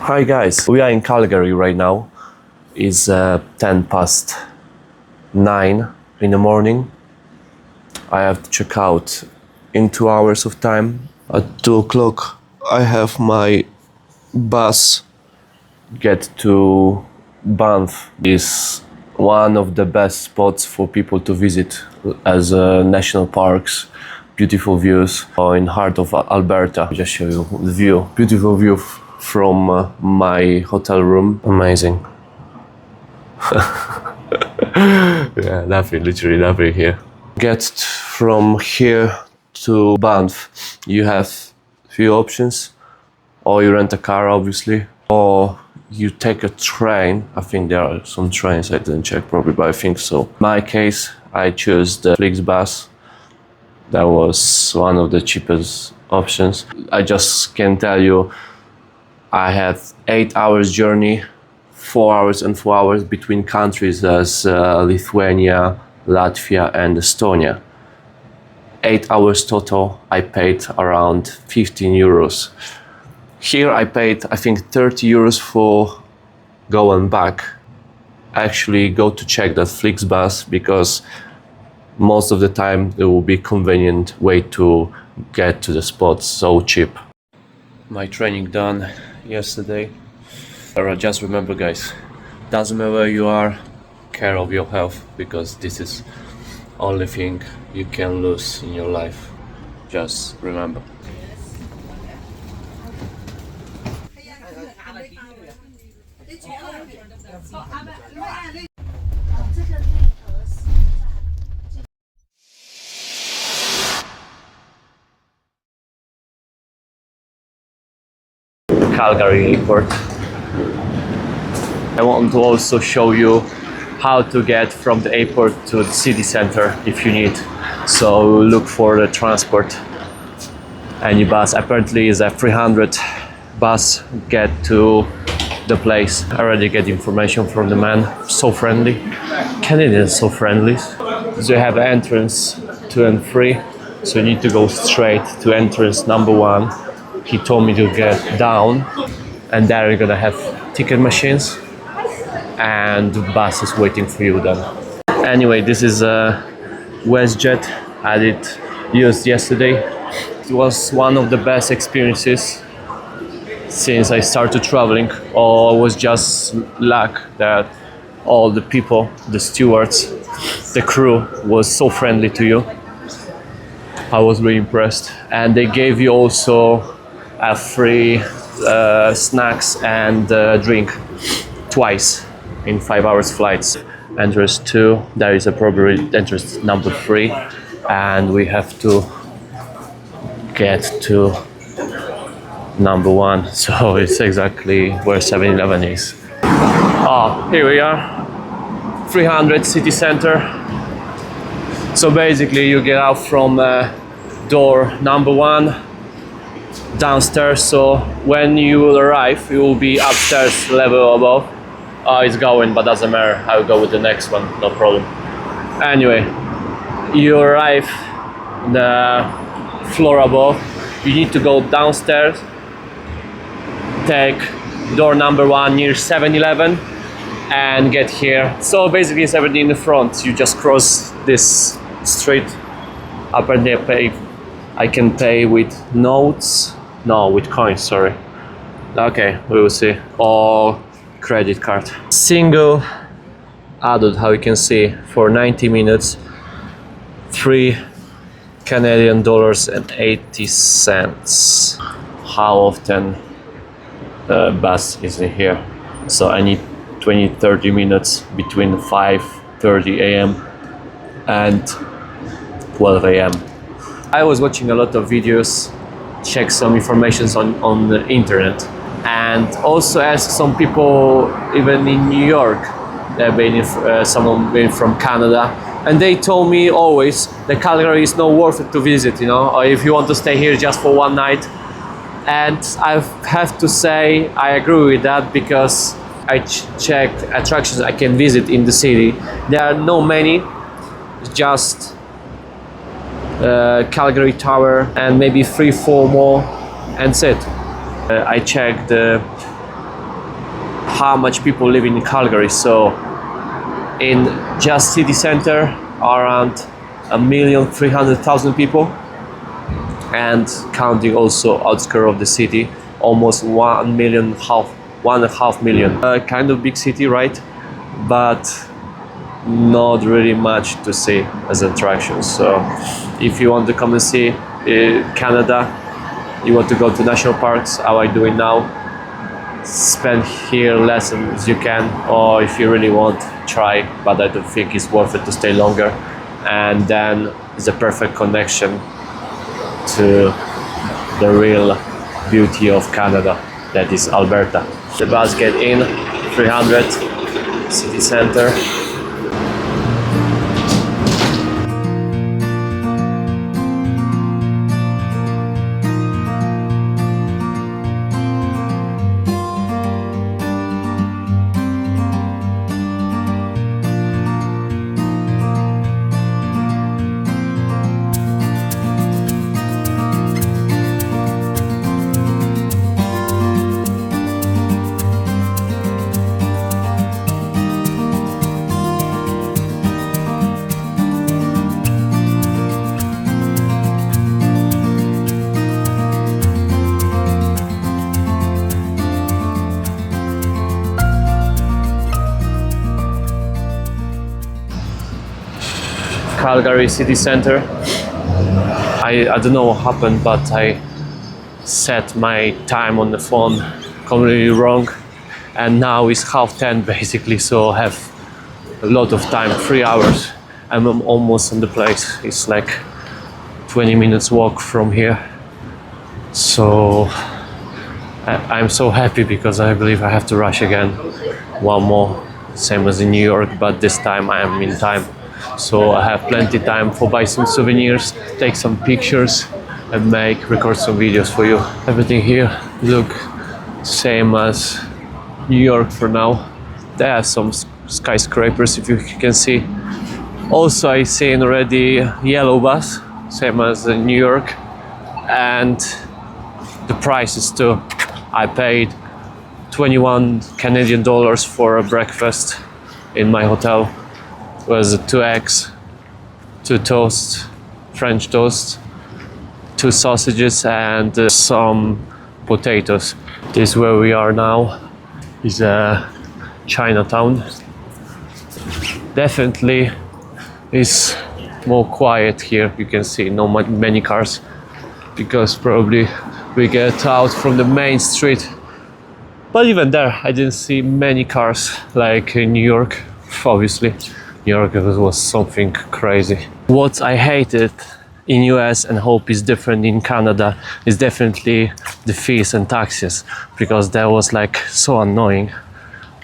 Hi guys, we are in Calgary right now. It's 9:10 in the morning. I have to check out in 2 hours of time. At 2 o'clock I have my bus get to Banff. Is one of the best spots for people to visit as national parks. Beautiful views in heart of Alberta. I'll just show you the view. Beautiful view from my hotel room. Amazing. Yeah, nothing, literally nothing here. Get from here to Banff, you have few options. Or you rent a car, obviously, or you take a train. I think there are some trains, I didn't check probably, but I think so. In my case, I chose the Flixbus. That was one of the cheapest options. I just can tell you, I had 8 hours journey, 4 hours and 4 hours between countries as Lithuania, Latvia and Estonia. 8 hours total, I paid around 15 euros. Here I paid, I think, 30 euros for go and back. I actually go to check that Flixbus because most of the time it will be convenient way to get to the spot, so cheap. My training done yesterday. Just remember guys, doesn't matter where you are, care of your health, because this is only thing you can lose in your life. Just remember. Calgary airport. I want to also show you how to get from the airport to the city center if you need. So look for the transport. Any bus, apparently is a 300 bus get to the place. I already get information from the man, so friendly. Canadians so friendly. So you have entrance 2 and 3, so you need to go straight to entrance number 1. He told me to get down, and there you're gonna have ticket machines and the bus is waiting for you then. Anyway, this is a WestJet I did use yesterday. It was one of the best experiences since I started traveling, or was just luck that all the people, the stewards, the crew was so friendly to you. I was really impressed, and they gave you also a free snacks and drink twice in 5 hours flights. Entrance 2, there is a probably entrance number 3, and we have to get to number 1, so it's exactly where 7-Eleven is. Oh, here we are, 300 city center. So basically you get out from door number 1 downstairs, so when you will arrive you will be upstairs level above. It's going, but doesn't matter, I will go with the next one, no problem. Anyway, you arrive the floor above, you need to go downstairs, take door number 1 near 7-Eleven and get here. So basically it's everything in the front, you just cross this street. Apparently I can pay with notes, no, with coins, sorry. Okay, we will see. Or credit card. Single adult, how you can see, for 90 minutes, 3 Canadian dollars and 80 cents. How often the bus is in here? So I need 20-30 minutes between 5:30 a.m. and 12 a.m. I was watching a lot of videos, check some information on the internet, and also ask some people even in New York someone been from Canada, and they told me always that Calgary is not worth it to visit, you know, or if you want to stay here just for one night. And I have to say I agree with that, because I checked attractions I can visit in the city. There are no many, just Calgary Tower and maybe 3-4 more, and that's it. I checked how much people live in Calgary. So in just city center around 1,300,000 people, and counting also outskirts of the city, almost 1.5 million. Kind of big city, right? But not really much to see as attractions. So if you want to come and see Canada, you want to go to national parks, how I do it now, spend here less as you can, or if you really want, try, but I don't think it's worth it to stay longer. And then it's a perfect connection to the real beauty of Canada, that is Alberta. The bus get in 300 city center. Calgary city center. I don't know what happened, but I set my time on the phone completely wrong, and now it's 10:30 basically, so I have a lot of time, 3 hours, and I'm almost in the place. It's like 20 minutes walk from here. So I'm so happy, because I believe I have to rush again. One more, same as in New York, but this time I am in time. So I have plenty time for buy some souvenirs, take some pictures, and record some videos for you. Everything here look same as New York for now. There are some skyscrapers, if you can see. Also I seen already yellow bus, same as in New York, and the prices too. I paid 21 Canadian dollars for a breakfast in my hotel. It was 2 eggs, 2 toasts, French toast, 2 sausages, and some potatoes. This is where we are now. Is Chinatown. Definitely is more quiet here. You can see no many cars, because probably we get out from the main street. But even there, I didn't see many cars like in New York. Obviously, New York was something crazy. What I hated in US and hope is different in Canada is definitely the fees and taxes, because that was like so annoying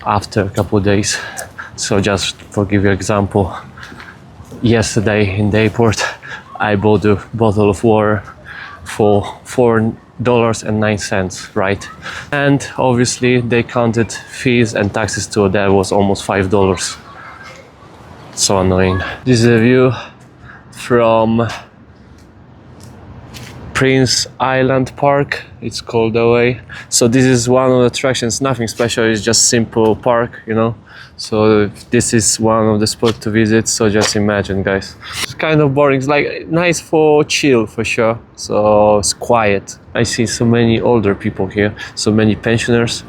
after a couple of days. So just for give you example, yesterday in the airport I bought a bottle of water for $4.09, right? And obviously they counted fees and taxes too. That was almost $5. So annoying. This is a view from Prince Island Park, it's called that way. So this is one of the attractions, nothing special, it's just simple park, you know. So this is one of the spots to visit, so just imagine, guys. It's kind of boring, it's like nice for chill for sure. So it's quiet. I see so many older people here, so many pensioners.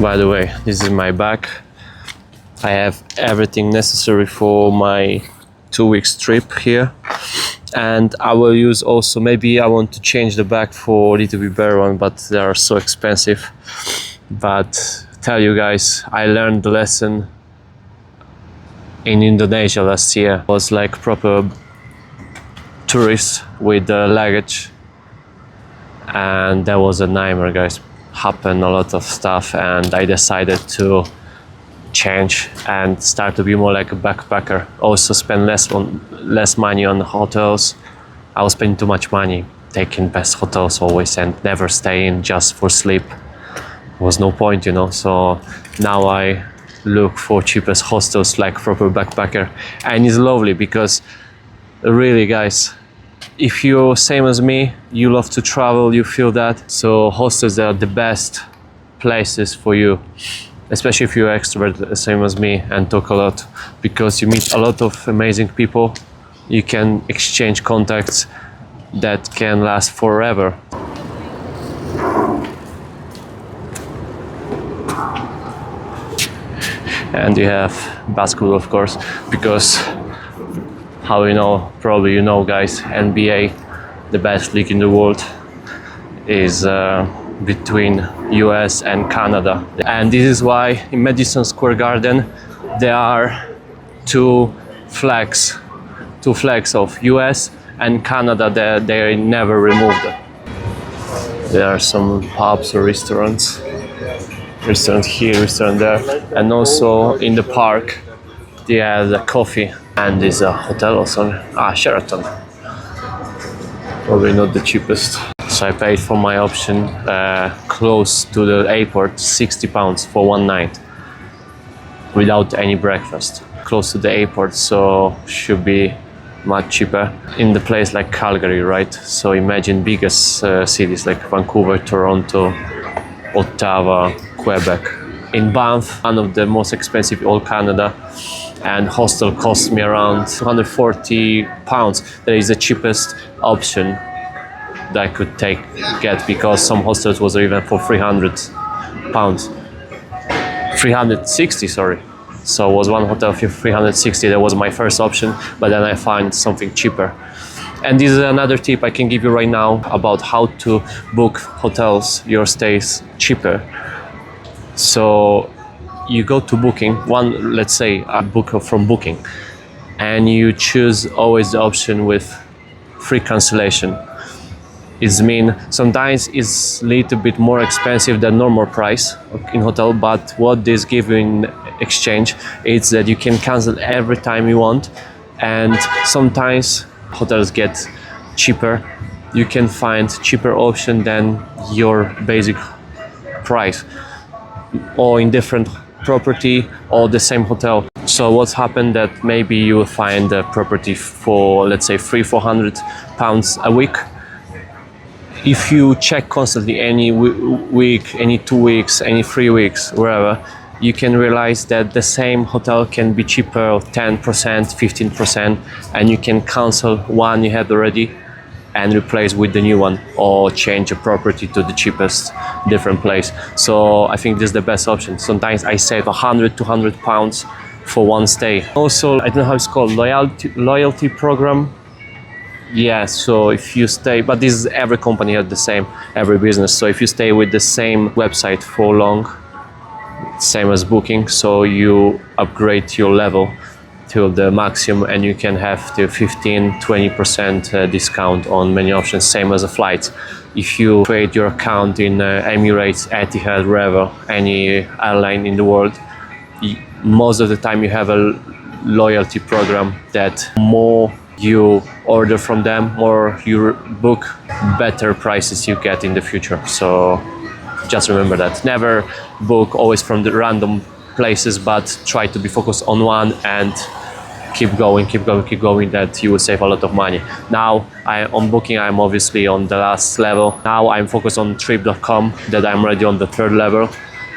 By the way, this is my bag. I have everything necessary for my 2 weeks trip here, and I will use also, maybe I want to change the bag for a little bit better one, but they are so expensive. But tell you guys, I learned the lesson in Indonesia last year. I was like proper tourist with the luggage, and that was a nightmare, guys. Happened a lot of stuff, and I decided to change and start to be more like a backpacker. Also spend less money on hotels. I was spending too much money taking best hotels always and never staying just for sleep. There was no point, you know. So now I look for cheapest hostels like proper backpacker, and it's lovely because really, guys, if you're same as me, you love to travel, you feel that. So hostels are the best places for you, especially if you're extrovert, same as me, and talk a lot, because you meet a lot of amazing people. You can exchange contacts that can last forever. And you have basketball, of course, because how you know, probably you know, guys, NBA, the best league in the world, is between US and Canada. And this is why in Madison Square Garden there are two flags of US and Canada that they never removed. There are some pubs or restaurant here, restaurant there, and also in the park they have the coffee, and there's a hotel also, Sheraton. Probably not the cheapest. So I paid for my option close to the airport, £60 for one night without any breakfast. Close to the airport, so should be much cheaper. In the place like Calgary, right? So imagine biggest cities like Vancouver, Toronto, Ottawa, Quebec. In Banff, one of the most expensive in all Canada, and hostel cost me around £240. That is the cheapest option that I could get, because some hostels was even for £300. 360, sorry. So was one hotel for 360. That was my first option, but then I find something cheaper. And this is another tip I can give you right now about how to book hotels, your stays cheaper. So you go to Booking, let's say I book from Booking, and you choose always the option with free cancellation. It means sometimes it's a little bit more expensive than normal price in hotel, but what this gives you in exchange is that you can cancel every time you want, and sometimes hotels get cheaper. You can find cheaper option than your basic price, or in different property or the same hotel. So what's happened that maybe you will find a property for, let's say, £300-400 a week. If you check constantly any week, any 2 weeks, any 3 weeks, wherever, you can realize that the same hotel can be cheaper 10%, 15%, and you can cancel one you had already and replace with the new one, or change a property to the cheapest different place. So I think this is the best option. Sometimes I save £100-200 for one stay. Also, I don't know how it's called, loyalty program. Yeah, so if you stay, but this is every company has the same, every business. So if you stay with the same website for long, same as Booking, so you upgrade your level till the maximum, and you can have the 15-20% discount on many options, same as a flight. If you create your account in Emirates, Etihad, wherever, any airline in the world, most of the time you have a loyalty program that more you order from them, more you book, better prices you get in the future. So just remember that. Never book always from the random places, but try to be focused on one and keep going, that you will save a lot of money. Now on Booking, I'm obviously on the last level. Now I'm focused on trip.com, that I'm already on the 3rd level,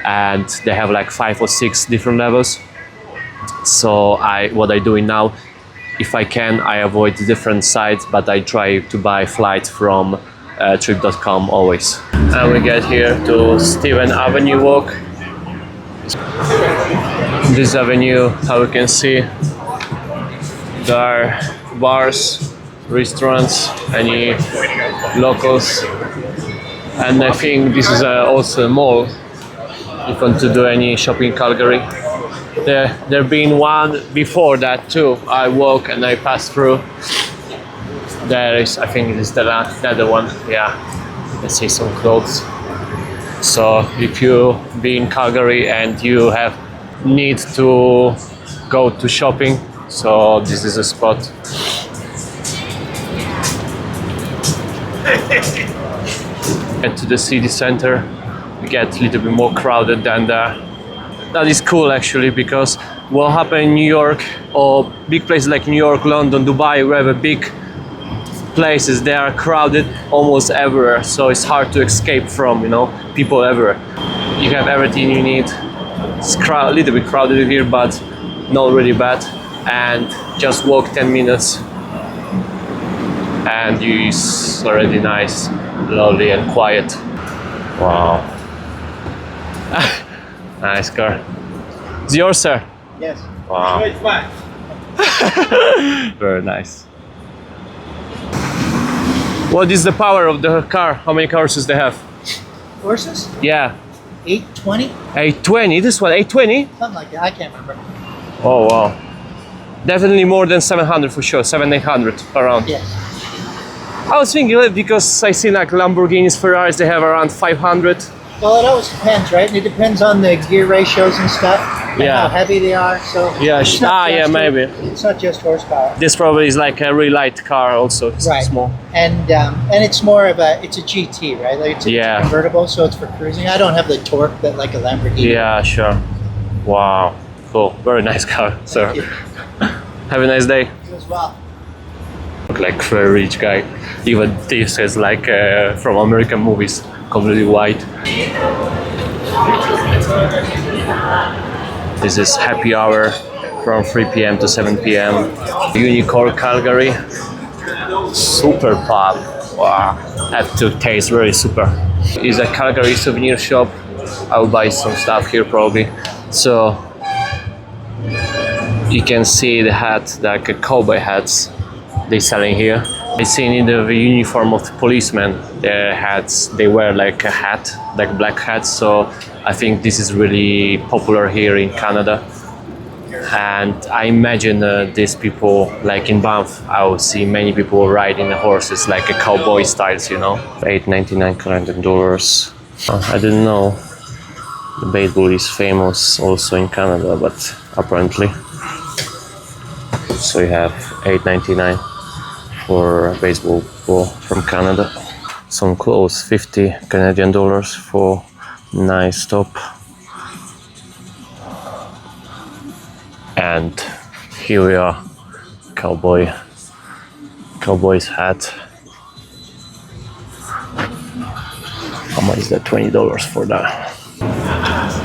and they have like 5 or 6 different levels. So what I'm doing now, if I can, I avoid different sites, but I try to buy flights from trip.com always. And we get here to Stephen Avenue Walk. This avenue, how you can see, there are bars, restaurants, any locals, and I think this is also a mall if you want to do any shopping in Calgary. There been one before that too. I walk and I pass through. There is, I think it is the other one. Yeah, I see some clothes. So if you be in Calgary and you have need to go to shopping, so this is a spot. Get to the city center, we get a little bit more crowded than there. That is cool actually, because what happened in New York or big places like New York, London, Dubai, wherever big places, they are crowded almost everywhere, so it's hard to escape from, you know, people everywhere. You have everything you need. It's a little bit crowded here, but not really bad, and just walk 10 minutes and it's already nice, lovely and quiet. Wow. Nice car. It's yours, sir? Yes. Wow. Very nice. What is the power of the car? How many horses they have? Horses? Yeah. 820? 820, this one, 820? Something like that, I can't remember. Oh wow. Definitely more than 700 for sure, 700-800 around. Yes. I was thinking, because I see like Lamborghinis, Ferraris, they have around 500. Well, it always depends, right? And it depends on the gear ratios and stuff. And Yeah. how heavy they are, so... Yeah, it's not yeah, just maybe. It's not just horsepower. This probably is like a really light car also, it's Right. small. And it's more of it's a GT, right? Like it's Yeah. a convertible, so it's for cruising. I don't have the torque that like a Lamborghini. Yeah, sure. Wow, cool. Very nice car, sir. Thank you. Have a nice day. You as well. Look like a very rich guy. Even this is like from American movies, completely white. This is happy hour from 3 p.m. to 7 p.m. Unicorn Calgary. Super pub. Wow, have to taste very super. It's a Calgary souvenir shop. I'll buy some stuff here probably. So you can see the hat, like a cowboy hats they're selling here. I seen in the uniform of the policemen, their hats, they wear like a hat, like black hats. So I think this is really popular here in Canada. And I imagine these people, like in Banff, I will see many people riding the horses like a cowboy styles, you know. $8.99 Canadian dollars. I didn't know the baseball is famous also in Canada, but apparently. So you have $8.99 for a baseball ball from Canada. Some clothes, 50 Canadian dollars for nice top. And here we are, cowboy's hat. How much is that? $20 for that.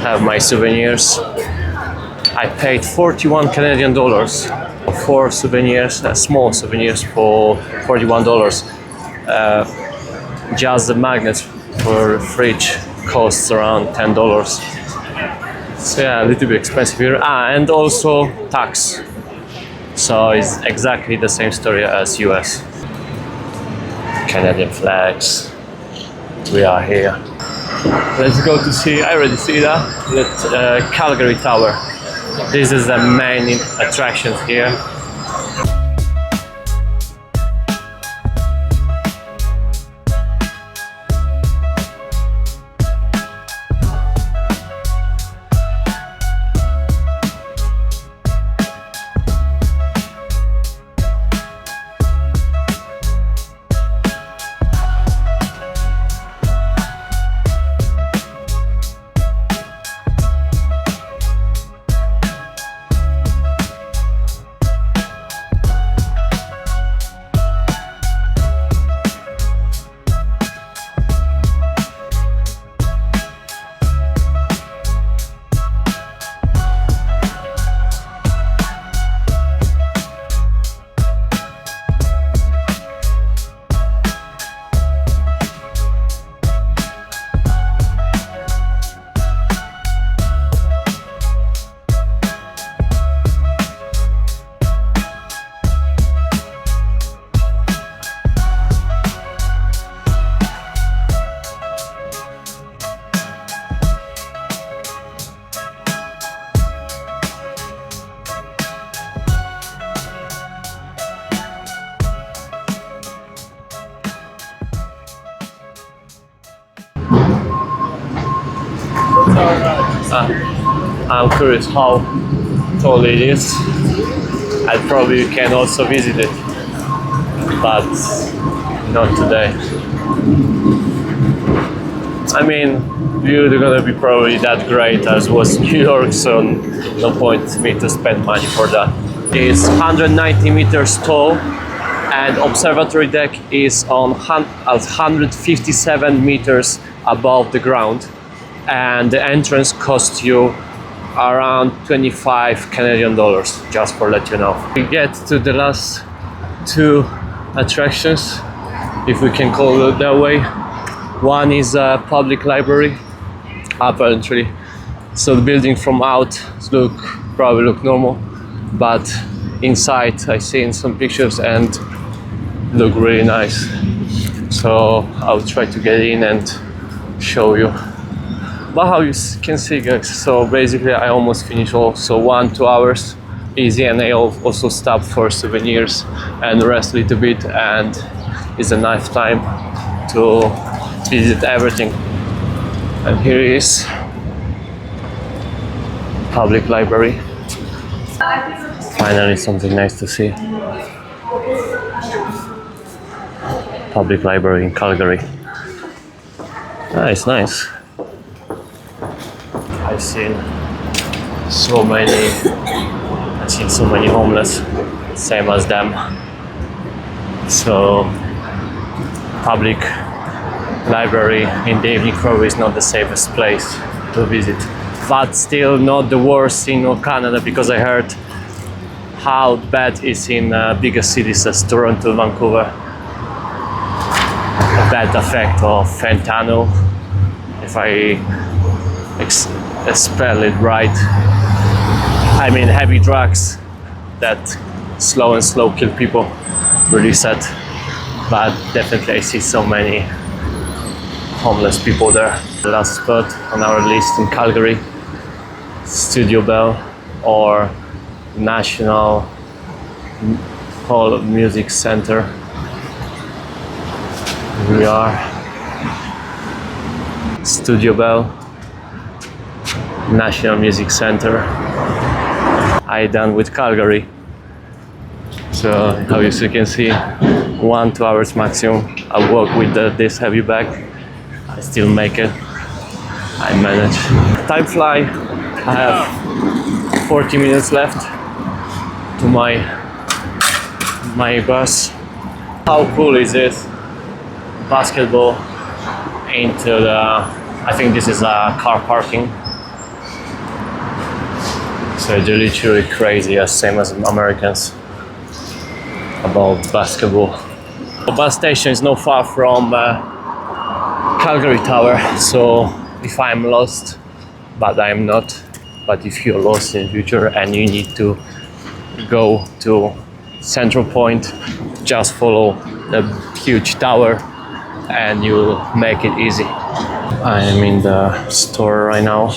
Have my souvenirs. I paid 41 Canadian dollars for 4 souvenirs, small souvenirs for $41. Just the magnets for the fridge costs around $10. So yeah, a little bit expensive here. And also tax. So it's exactly the same story as US. Canadian flags. We are here. Let's go to see, I already see that Calgary Tower. This is the main attraction here. I'm curious how tall it is. I probably can also visit it, but not today. I mean, views are gonna be probably that great as was New York, so no point me to spend money for that. It's 190 meters tall, and observatory deck is on 157 meters above the ground, and the entrance costs you around 25 Canadian dollars, just for let you know. We get to the last two attractions, if we can call it that way. One is a public library, apparently. So the building from out probably look normal, but inside I seen some pictures and look really nice. So I'll try to get in and show you. But how you can see, guys, so basically I almost finished all, so 1-2 hours easy, and I also stopped for souvenirs and rest a little bit, and it's a nice time to visit everything. And here is public library. Finally something nice to see. Public library in Calgary. It's nice. I've seen so many homeless, same as them. So public library in the evening probably is not the safest place to visit, but still not the worst in Canada, because I heard how bad is in bigger cities as Toronto, Vancouver. A bad effect of fentanyl, if I spell it right. I mean heavy drugs that slow kill people. Really sad, but definitely I see so many homeless people there. The last spot on our list in Calgary, Studio Bell, or National Hall of Music Center. Here we are. Studio Bell, National Music Center. I done with Calgary. So as you can see, 1-2 hours maximum. I walk with this heavy bag. I still make it. I manage. Time fly. I have 40 minutes left to my bus. How cool is this? Basketball into the, I think this is a car parking. So they're literally crazy, same as Americans, about basketball. The bus station is not far from Calgary Tower, so if I'm lost, but I'm not, but if you're lost in the future and you need to go to Central Point, just follow the huge tower and you'll make it easy. I am in the store right now.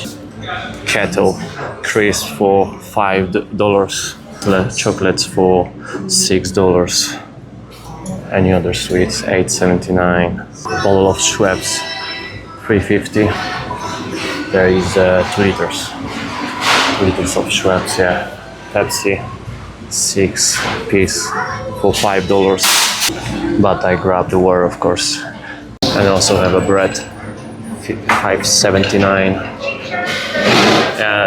Kettle crisp for $5, chocolates for $6, any other sweets $8.79, bottle of Schweppes $3.50. There is 2 liters of Schweppes, yeah. Pepsi 6 piece for $5, but I grabbed the water, of course, and also have a bread $5.79.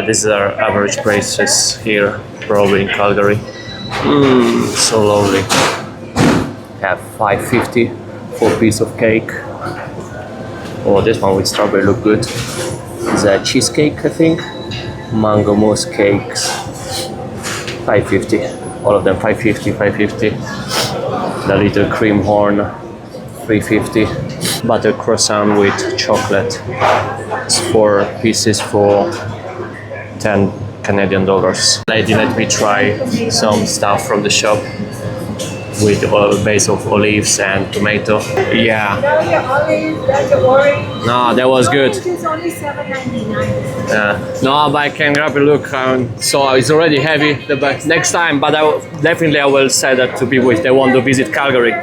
These are average prices here, probably in Calgary. So lovely. Have $5.50 for a piece of cake. Oh, this one with strawberry look good. It's a cheesecake, I think. Mango mousse cakes. $5.50. All of them $5.50. The little cream horn, $3.50. Butter croissant with chocolate. It's 4 pieces for 10 Canadian dollars. Lady let me try some stuff from the shop with a base of olives and tomato. Yeah. No, that was good. It's only $7.99. No, but I can grab a look. So it's already heavy. The bag next time, but I will say that to people if they want to visit Calgary.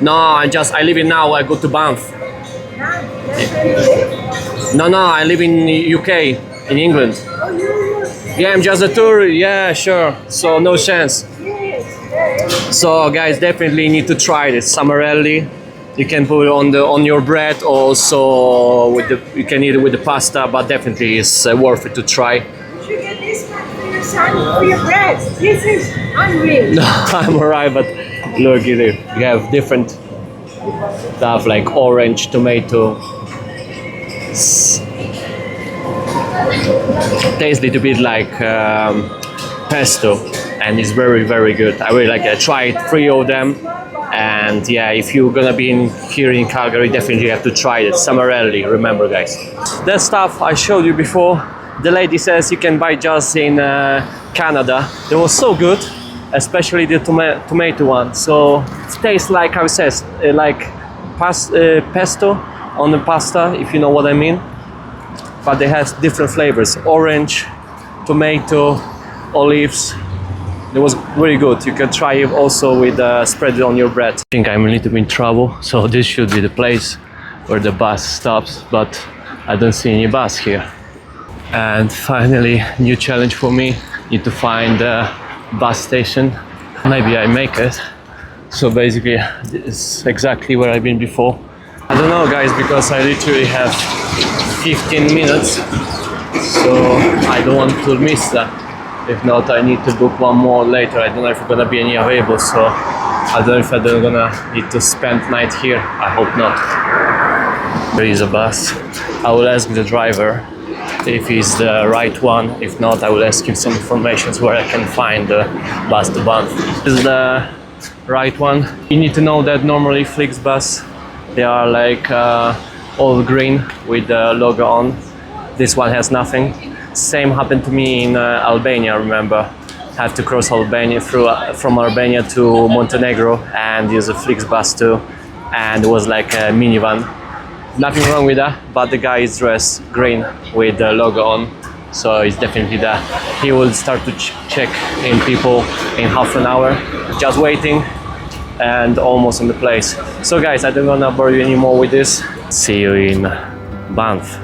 No, I live in now. I go to Banff. No, I live in UK. in England. Oh, you. Yeah, I'm just a tourist. Yeah, sure. So no chance. Yes. So guys, definitely need to try this samarelli. You can put it on your bread. Also, you can eat it with the pasta. But definitely, it's worth it to try. You should get this one for your son for your bread. This is unreal. I'm alright, but look at it. You have different stuff like orange, tomato. Tastes a little bit like pesto, and it's very, very good. I really like it. I tried 3 of them, and yeah, if you're gonna be here in Calgary, definitely have to try it. Samarelli, remember, guys. That stuff I showed you before, the lady says you can buy just in Canada. It was so good, especially the tomato one. So it tastes like, how it says, like pesto on the pasta, if you know what I mean. But they have different flavors: orange, tomato, olives. It was really good. You can try it also with spread it on your bread. I think I'm a little bit in trouble, so this should be the place where the bus stops, but I don't see any bus here. And finally, new challenge for me: need to find a bus station. Maybe I make it. So basically, this is exactly where I've been before. I don't know, guys, because I literally have 15 minutes, so I don't want to miss that. If not, I need to book one more later. I don't know if it's gonna be any available, so I don't know if I'm gonna need to spend night here. I hope not. There is a bus. I will ask the driver if he's the right one. If not, I will ask him some information where I can find the bus to Banff. This is the right one. You need to know that normally Flixbus, they are like all green with the logo on. This one has nothing. Same happened to me in Albania, remember. Had to cross Albania from Albania to Montenegro and use a Flixbus too. And it was like a minivan. Nothing wrong with that, but the guy is dressed green with the logo on. So it's definitely that. He will start to check in people in half an hour. Just waiting and almost in the place. So guys, I don't wanna bore you anymore with this. See you in Banff.